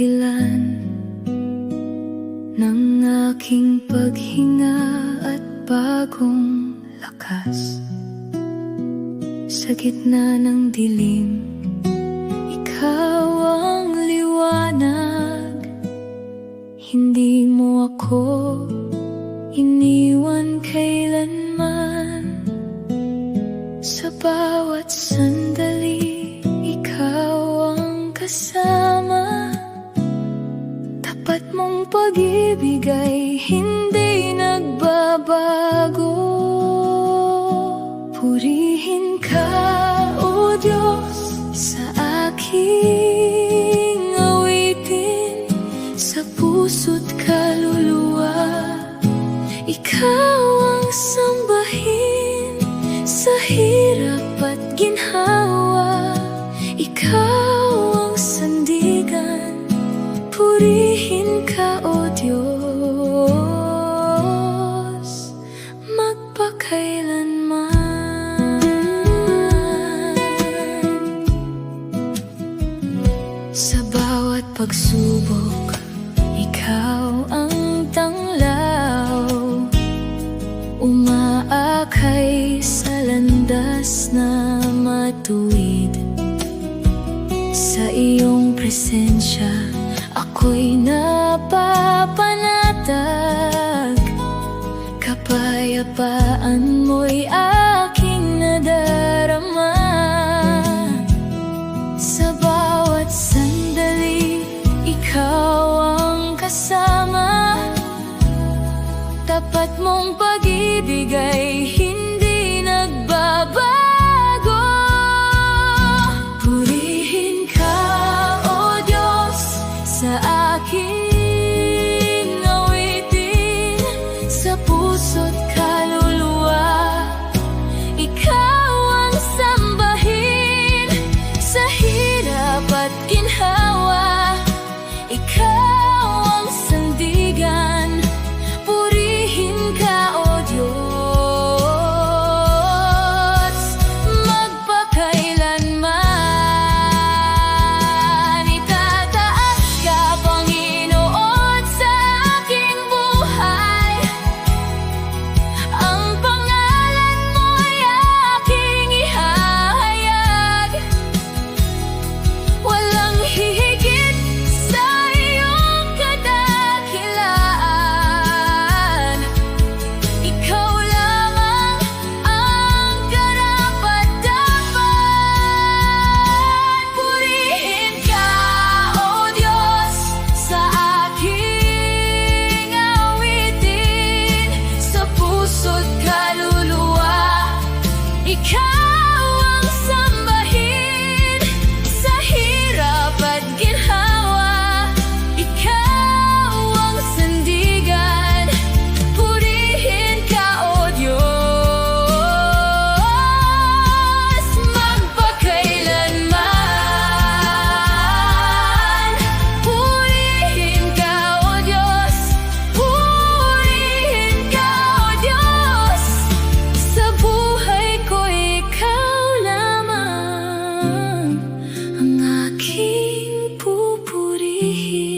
dahilan ng aking paghinga at bagong lakas. Sa gitna ng dilim, ikaw ang liwanag. Hindi mo ako iniwan kailanman. Sa bawat sandali, ikaw ang kasama. Tapat mong pag-ibig ay hindi nagbabago. Purihin ka, O Diyos, sa aking awitin, sa puso't kaluluwa. Ikaw ang sambahin sa hirap at ginhawa. Ikaw ang sandigan, purihin ka, O Diyos, magpakailanman. Sa bawat pagsubok, ikaw ang tanglaw. Umaakay sa landas na matuwid. Sa iyong presensya, ako'y napapanatag. Kapayapaan mo'y aking nadarama. Sa bawat sandali, ikaw ang kasama. Tapat mong pag-ibig ay hindi nagbabago. Purihin ka, O Diyos, sa aking awitin, sa puso't kaluluwa. Ikaw ang sambahin sa hirap at ginhawa. Ikaw ang sandigan, purihin ka, O Diyos, magpakailanman. Itataas ka, Panginoon, sa aking buhay. Ang pangalan mo'y aking ihahayag. Walang hihigit sa iyong kadakilaan. Ikaw lamang ang karapat-dapat. Purihin ka, O Diyos, sa aking awitin, sa puso't kaluluwa. Ikaw ang sambahin sa hirap at ginhawa. Ikaw ang sandigan, purihin ka, O Diyos, magpakailanman. Purihin ka, O Diyos, purihin ka, O Diyos. Sa buhay ko, ikaw lamang ang aking pupurihin.